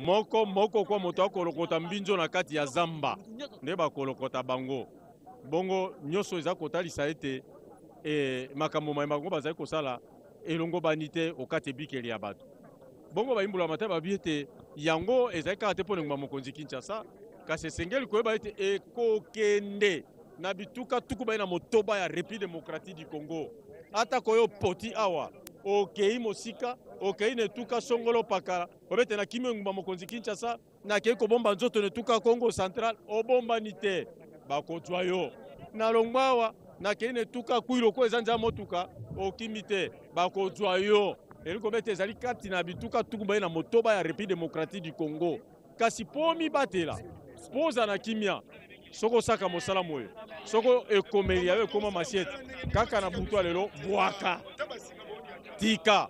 moko kwa moto akolokota mbinzo na kati ya zamba nde bakolokota bango bongo nyonso eza kotalisa ete makambo mayemba bango bazali kosala elongo bani te okati ebikeli ya bato bongo bayimbula mate babi ete yango ezali kaka te mpo nenguma mokonzi Kinshasa kasi esengeli koyeba ete ekokende na bituka tuku baye na motoba ya République démocratique du Congo ata koyo poti awa okei mosika okei netuka songolo pakala obete na kimi ngumba mokonzi Kinshasa na kei kobomba nzoto netuka Congo Central obomba nite bakozwa yo na longwawa na kei netuka kuilo ko ezanja motuka okimite bakozwa yo eliko bete ezali kati na bituka tuku baye na motoba ya République démocratique du Congo kasi pomi batela poza na kimia soko saka mosala moyo soko ekomeli yawe ekoma masiete kaka na butu lelo bwaka tika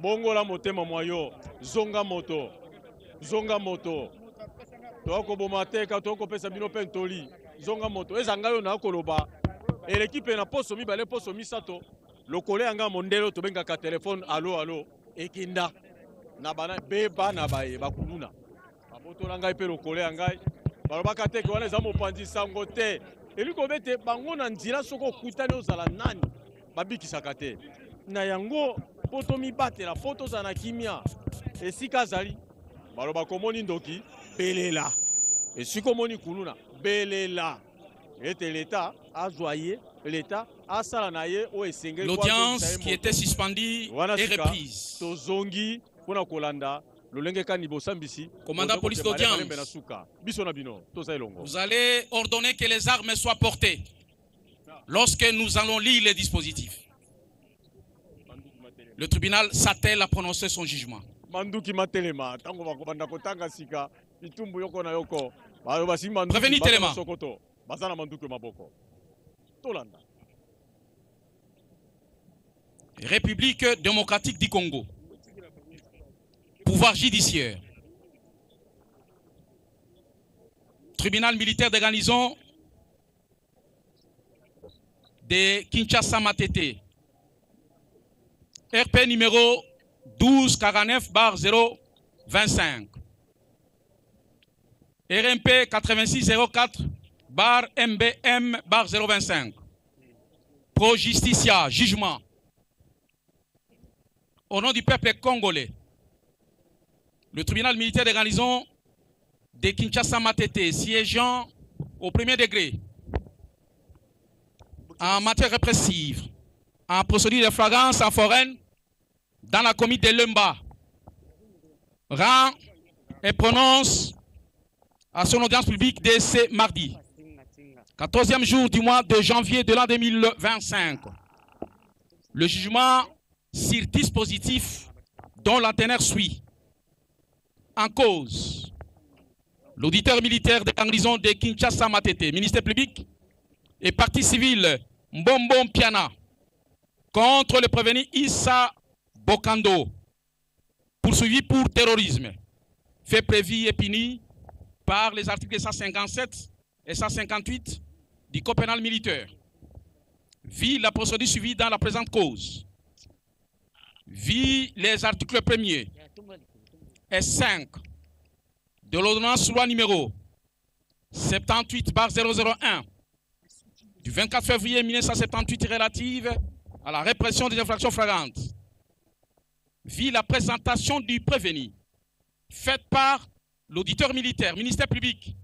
bongola motema mwayo zonga moto toko bomateka toko pesa bino pentoli zonga moto ezanga yo na koloba l'équipe na poso mibale poso misato lokole anga mondelo to bengaka telefone allo ekinda na bana beba na baye bakuluna abotola ngai pe lokole ngai balobaka te ke wana eza mopanzi sango te eliko bete bango na nzira soko okutani ozala nani babikisaka te na yango poto mibatela foto za na kimia esika azali baloba komoni ndoki belela esika omoni kuluna belela ete l'État a joyé l'État a sala na ye o esengeli l'audience qui était suspendue est reprise. Tozongi pona kolanda commandant police d'audience, vous allez ordonner que les armes soient portées lorsque nous allons lire les dispositifs. Le tribunal s'attelle à prononcer son jugement. Prévenez Téléma. République démocratique du Congo. Pouvoir judiciaire. Tribunal militaire de garnison de Kinshasa Matete. RP numéro 1249/025. RMP 8604/MBM/025. Pro Justicia, jugement. Au nom du peuple congolais, le tribunal militaire de garnison de Kinshasa Matete, siégeant au premier degré en matière répressive, en procédure de flagrance en foraine dans la commune de Lemba, rend et prononce à son audience publique de ce mardi, 14e jour du mois de janvier de l'an 2025, le jugement sur dispositif dont la teneur suit. En cause, l'auditeur militaire de garnison de Kinshasa Matete, ministère public et partie civile Mbombo Piana contre le prévenu Issa Bokando, poursuivi pour terrorisme, fait prévu et puni par les articles 157 et 158 du Code pénal militaire. Vit la procédure suivie dans la présente cause. Vit les articles 1er et 5 de l'ordonnance loi numéro 78/001 du 24 février 1978 relative à la répression des infractions flagrantes. Vit la présentation du prévenu faite par l'auditeur militaire, ministère public,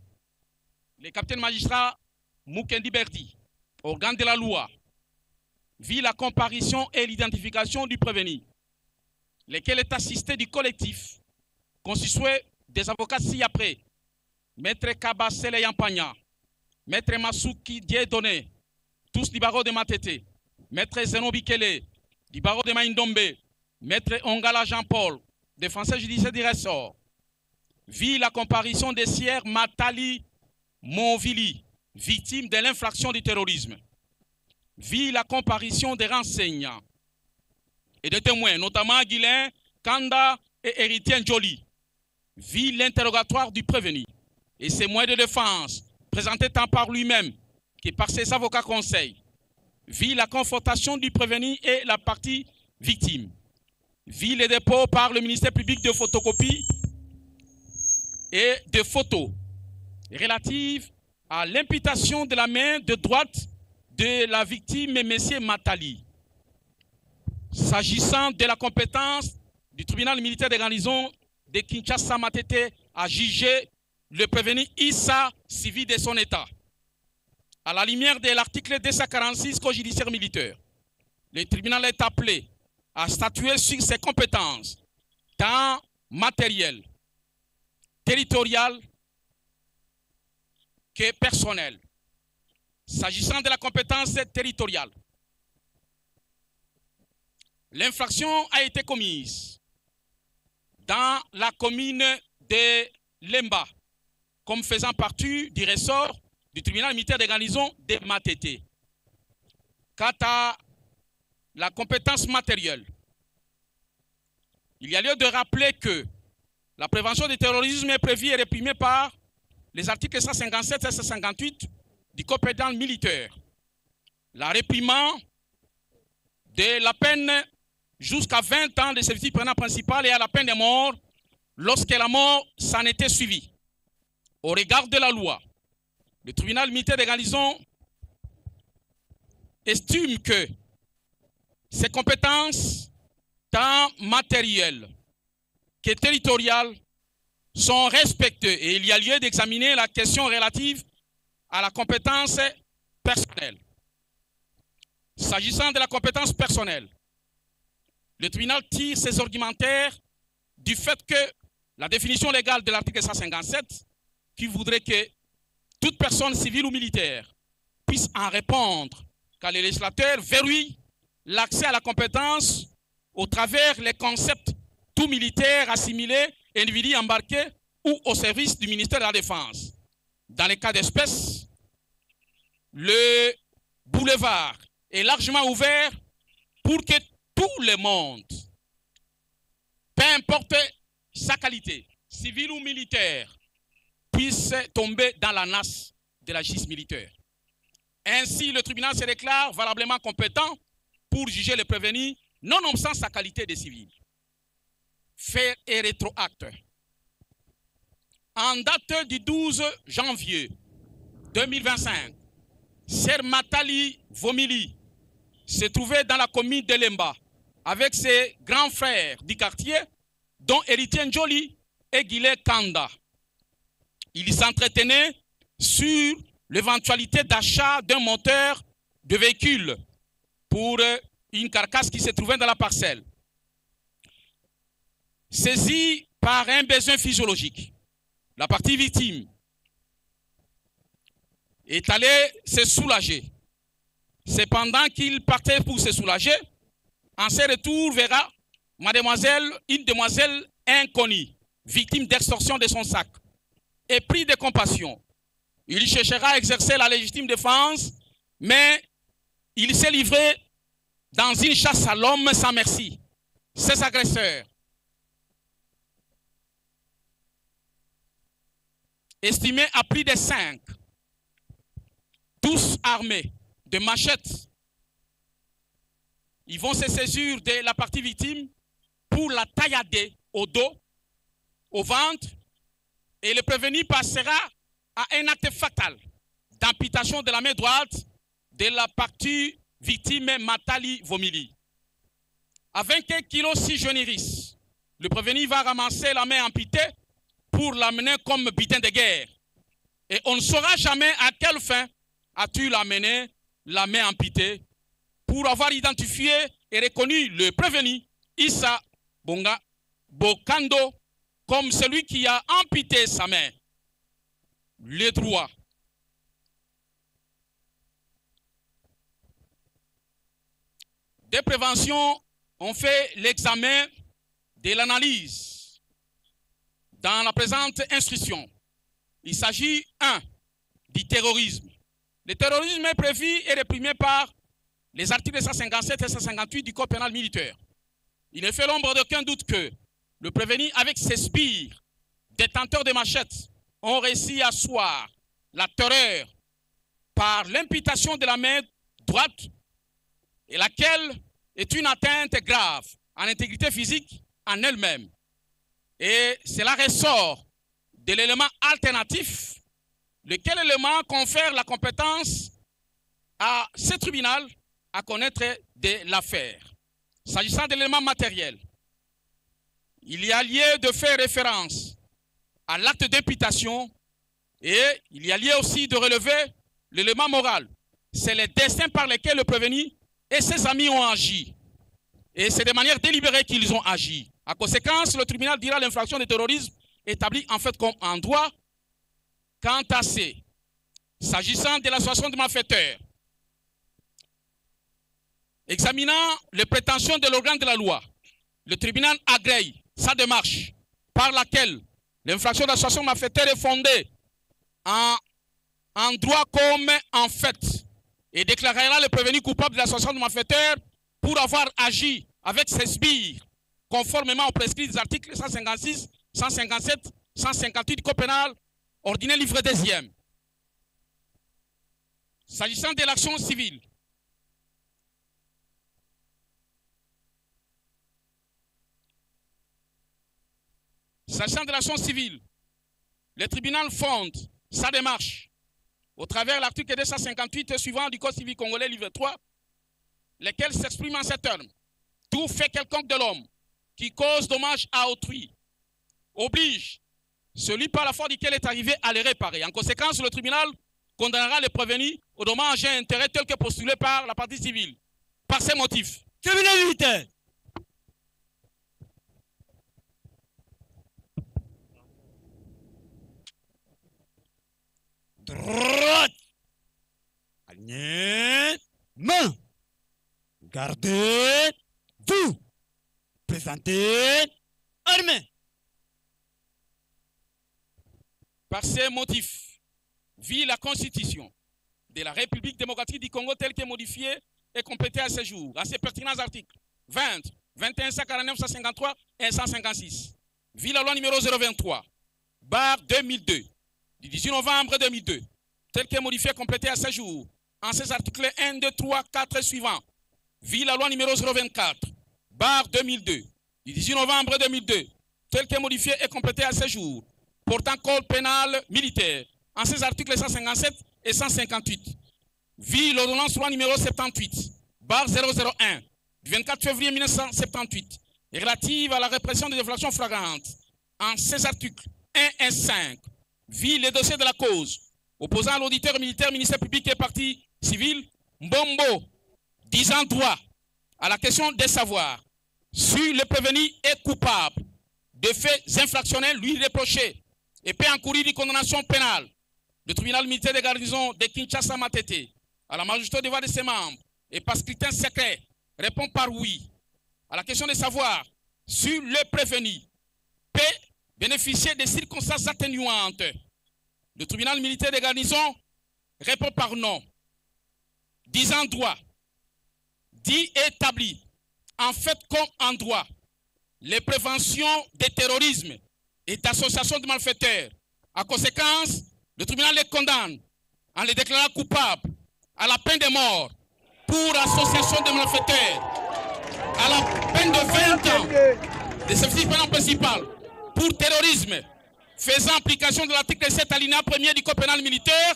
le capitaine magistrat Mukendi Berdi, organe de la loi. Vit la comparution et l'identification du prévenu, lequel est assisté du collectif constitué des avocats ci-après: Maître Kabasele Yampagna, Maître Masuki Dieudonné, tous du barreau de Matete, Maître Zeno Bikele, du barreau de Maïndombe, Maître Ongala Jean-Paul, défenseur judiciaire du ressort. Vit la comparution des sieurs Matali Monvili, victime de l'infraction du terrorisme. Vit la comparution des renseignants et des témoins, notamment Guilain, Kanda et Héritier Njoli. Vit l'interrogatoire du prévenu et ses moyens de défense, présentés tant par lui-même que par ses avocats conseils. Vit la confrontation du prévenu et la partie victime. Vit les dépôts par le ministère public de photocopie et de photos relatives à l'imputation de la main de droite de la victime, M. Matali. S'agissant de la compétence du tribunal militaire de garnison de Kinshasa Matete à juger le prévenu Issa civil de son état. À la lumière de l'article 246 Code judiciaire militaire, le tribunal est appelé à statuer sur ses compétences, tant matérielles, territoriales que personnelles. S'agissant de la compétence territoriale, l'infraction a été commise dans la commune de Lemba, comme faisant partie du ressort du tribunal militaire de garnison de Matete. Quant à la compétence matérielle, il y a lieu de rappeler que la prévention du terrorisme est prévue et réprimée par les articles 157 et 158 du Code pénal militaire. La réprimande de la peine jusqu'à 20 ans de servitude pénale principale et à la peine de mort lorsque la mort s'en était suivie. Au regard de la loi, le tribunal militaire de garnison estime que ses compétences, tant matérielles que territoriales, sont respectées et il y a lieu d'examiner la question relative à la compétence personnelle. S'agissant de la compétence personnelle, le tribunal tire ses argumentaires du fait que la définition légale de l'article 157 qui voudrait que toute personne civile ou militaire puisse en répondre car le législateur verrouille l'accès à la compétence au travers les concepts tout militaire assimilé, individu embarqué ou au service du ministère de la Défense. Dans les cas d'espèce, le boulevard est largement ouvert pour que tout le monde, peu importe sa qualité, civile ou militaire, puisse tomber dans la nasse de la justice militaire. Ainsi, le tribunal se déclare valablement compétent pour juger le prévenu, nonobstant sa qualité de civil. Fait et rétroacte. En date du 12 janvier 2025, Ser Matali Vomili se trouvait dans la commune de Lemba avec ses grands frères du quartier, dont Héritier Njoli et Guillet Kanda. Ils s'entretenaient sur l'éventualité d'achat d'un moteur de véhicule pour une carcasse qui se trouvait dans la parcelle. Saisi par un besoin physiologique, la partie victime est allée se soulager. Cependant qu'il partait pour se soulager, en ses retours verra une demoiselle inconnue, victime d'extorsion de son sac. Et pris de compassion, il cherchera à exercer la légitime défense, mais il s'est livré dans une chasse à l'homme sans merci. Ses agresseurs, estimés à plus de 5, tous armés de machettes, ils vont se saisir de la partie victime pour la taillader au dos, au ventre, et le prévenu passera à un acte fatal d'amputation de la main droite de la partie victime Matali Vomili. À 21 kg 6 jeuneries, le prévenu va ramasser la main amputée pour l'amener comme butin de guerre. Et on ne saura jamais à quelle fin as-tu amené la main amputée pour avoir identifié et reconnu le prévenu Issa Bonga Bokando comme celui qui a amputé sa main. Le droit. Des préventions ont fait l'examen de l'analyse dans la présente instruction. Il s'agit 1. Du terrorisme. Le terrorisme est prévu et réprimé par les articles 157 et 158 du Code pénal militaire. Il ne fait l'ombre d'aucun doute que le prévenu, avec ses sbires, détenteurs de machettes, ont réussi à asseoir la terreur par l'imputation de la main droite, et laquelle est une atteinte grave en intégrité physique en elle-même. Et cela ressort de l'élément alternatif, lequel élément confère la compétence à ce tribunal à connaître de l'affaire. S'agissant de l'élément matériel, il y a lieu de faire référence à l'acte d'imputation et il y a lieu aussi de relever l'élément moral. C'est le destin par lequel le prévenu et ses amis ont agi. Et c'est de manière délibérée qu'ils ont agi. En conséquence, le tribunal dira l'infraction de terrorisme établie en fait comme un droit. Quant à ces, s'agissant de l'association de malfaiteurs, examinant les prétentions de l'organe de la loi, le tribunal agrée sa démarche par laquelle l'infraction d'association de malfaiteurs est fondée en droit comme en fait et déclarera le prévenu coupable de l'association de malfaiteurs pour avoir agi avec ses sbires conformément aux prescrits des articles 156, 157, 158 du Code pénal ordinaire livre 2e. S'agissant de l'action civile, le tribunal fonde sa démarche au travers de l'article 258 suivant du Code civil congolais livre 3, lequel s'exprime en ces termes. Tout fait quelconque de l'homme qui cause dommage à autrui oblige celui par la foi duquel est arrivé à les réparer. En conséquence, le tribunal condamnera les prévenus au dommage et intérêt tel que postulé par la partie civile. Par ces motifs. Tribunal militaire. Droite. Alignez. Main. Gardez. Vous. Présentez. Armée. Par ces motifs, vit la Constitution de la République démocratique du Congo telle qu'elle est modifiée et complétée à ce jour, à ses pertinents articles 20, 21, 149, 153 et 156. Vit la loi numéro 023, barre 2002, du 18 novembre 2002, telle qu'elle est modifiée et complétée à ce jour, en ses articles 1, 2, 3, 4 et suivants. Vit la loi numéro 024, barre 2002, du 18 novembre 2002, telle qu'elle est modifiée et complétée à ce jour, portant code pénal militaire, en ses articles 157 et 158. Vit l'ordonnance loi numéro 78, barre 001, du 24 février 1978, relative à la répression des infractions flagrantes, en ses articles 1 et 5. Vit les dossiers de la cause, opposant à l'auditeur militaire, ministère public et partie civile, Mbombo, disant droit à la question des savoirs, si le prévenu est coupable de faits infractionnels lui reprochés et peut encourir une condamnation pénale. Le tribunal militaire de garnison de Kinshasa Matete, à la majesté des voix de ses membres et par scrutin secret, répond par oui à la question de savoir si le prévenu peut bénéficier des circonstances atténuantes. Le tribunal militaire de garnison répond par non, disant droit, dit établi, en fait comme en droit, les préventions de terrorisme et d'association de malfaiteurs. En conséquence, le tribunal les condamne en les déclarant coupables à la peine de mort pour association de malfaiteurs, à la peine de 20 ans de service pénal principal pour terrorisme, faisant application de l'article 7 alinéa 1er du Code pénal militaire,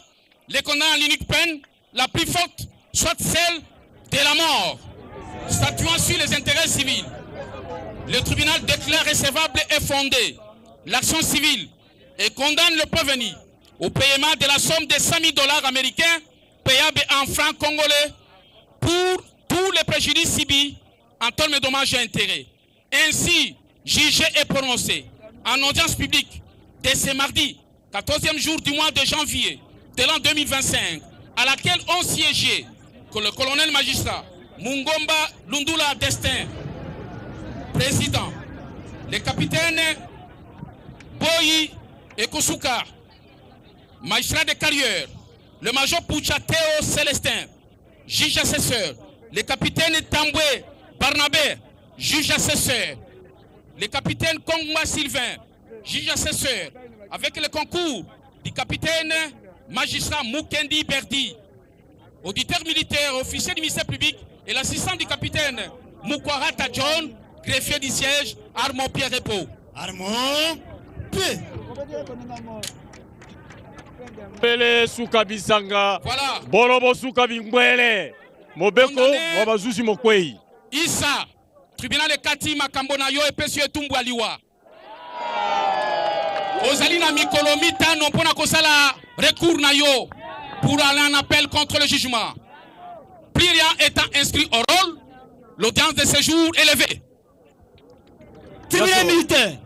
les condamne à l'unique peine, la plus forte, soit celle de la mort, statuant sur les intérêts civils. Le tribunal déclare recevable et fondé l'action civile et condamne le prévenu au paiement de la somme de 100 000 $ américains payable en francs congolais pour tous les préjudices subis en termes de dommages et intérêts. Ainsi, jugé et prononcé en audience publique dès ce mardi, 14e jour du mois de janvier de l'an 2025, à laquelle ont siégé que le colonel magistrat Mungomba Lundula Destin, président, les capitaines Boyi et Kosuka, magistrat de carrière, le major Pouchateo Célestin, juge assesseur, le capitaine Tamboué Barnabé, juge assesseur, le capitaine Kongma Sylvain, juge assesseur, avec le concours du capitaine magistrat Mukendi Berdi, auditeur militaire, officier du ministère public et l'assistant du capitaine Mukwarata John, greffier du siège, Armand Pierre Repos. Armand Pierre. Pele suka bisanga. Voilà. Bolobo suka bingwele. Mobeko wabazuzi mokwei. Issa, tribunal ekati makambo na yo epesi etumbu aliwa. Ozali na mikolo mitano mpona kosala recours na yo pour aller en appel contre le jugement. Plus rien étant inscrit au rôle, l'audience de séjour est levée. Tribunal militaire.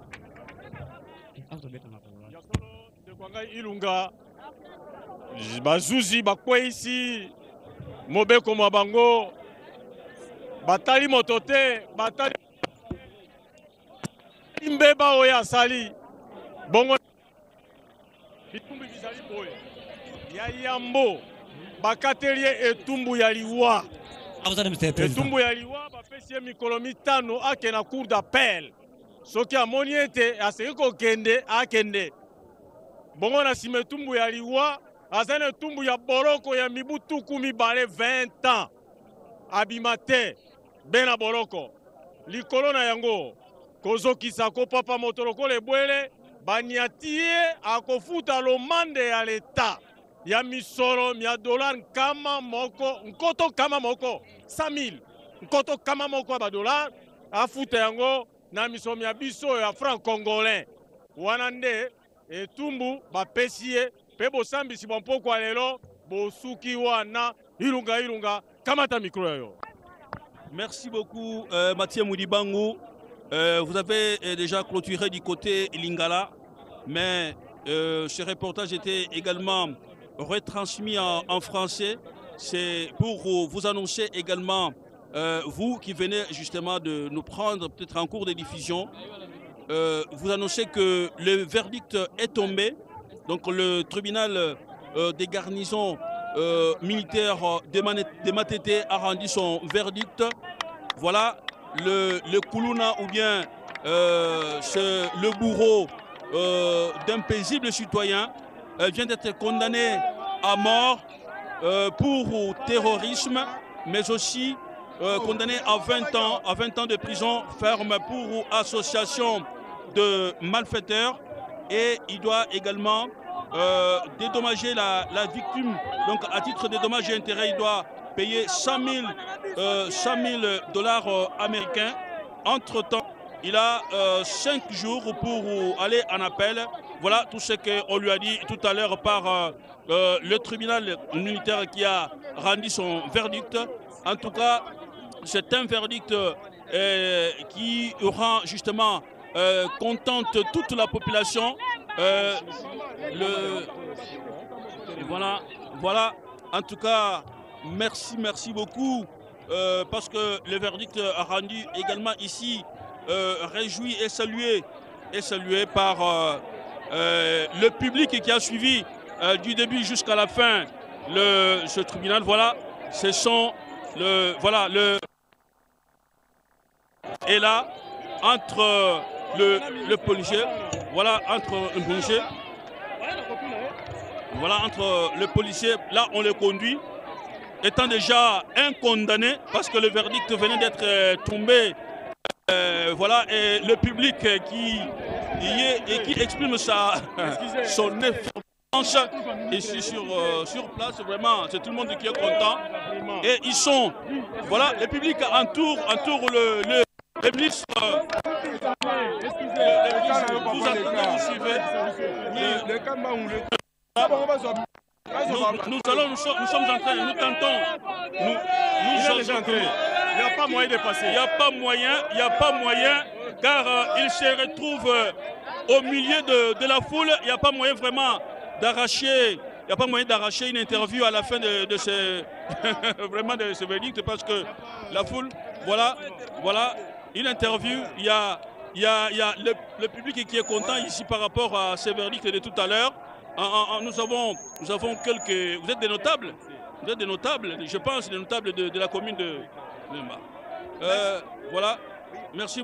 Ilunga bazuzi bakweisi mobeko mwa bango batali motote batali mbeba oyo asali bongo bitumbu bizali boye ya yambo bakatelie etumbu ya liwa etumbu ya liwa bapesi ye mikolo mitano ake na cour d'appel soki amoni ete aseki kokende akende bongo na nsima etumbu ya liwa aza na etumbu ya boloko ya mibu tuku mibale 20 ans abima te be na boloko likolo na yango kozokisa kopapa moto lokola ebwele baniati ye akofuta lomande ya leta ya misolo ya dollar nkama moko nkoto kama moko 100 000 nkoto kama moko ya badolar afuta yango na misolo ya biso ya franc congolais wana nde etumbu bapesi ye pe bosambisi bampoko ya lelo bosuki wana ilunga kamata micro yo. Merci beaucoup Mathieu Moudibangu. Vous avez déjà clôturé du côté Lingala, mais ce reportage était également retransmis en français. C'est pour vous annoncer également, vous qui venez justement de nous prendre peut-être en cours de diffusion, vous annoncez que le verdict est tombé. Donc le tribunal des garnisons militaires de Matete a rendu son verdict. Voilà, le Koulouna ou bien le bourreau d'un paisible citoyen vient d'être condamné à mort pour terrorisme, mais aussi condamné à 20 ans de prison ferme pour association de malfaiteurs, et il doit également dédommager la victime. Donc à titre de dommages et intérêts, il doit payer 100 000 dollars américains. Entre-temps, il a 5 jours pour aller en appel. Voilà tout ce qu'on lui a dit tout à l'heure par le tribunal militaire qui a rendu son verdict. En tout cas, c'est un verdict qui rend justement contente toute la population. Voilà. En tout cas, merci beaucoup parce que le verdict a rendu également ici réjoui et salué par le public qui a suivi du début jusqu'à la fin ce tribunal. Voilà, ce sont et là entre le policier, entre le policier, là on le conduit, étant déjà un condamné parce que le verdict venait d'être tombé. Voilà, et le public qui y est et qui exprime son efforts ici sur place, vraiment, c'est tout le monde qui est content. Et ils sont, voilà, le public entoure le ministre. Vous entendez, vous suivez. Nous sommes en train, nous tentons. Nous sommes en train. Il n'y a pas moyen de passer. Il n'y a pas moyen, car il se retrouve au milieu de la foule. Il n'y a pas moyen vraiment d'arracher. Il n'y a pas moyen d'arracher une interview à la fin de ce vraiment de ce verdict, parce que la foule, voilà, une interview. Il y a le public qui est content ici par rapport à ce verdict de tout à l'heure. Nous avons quelques. Vous êtes des notables. Vous êtes des notables, je pense, des notables de la commune de Lemba. Voilà. Merci.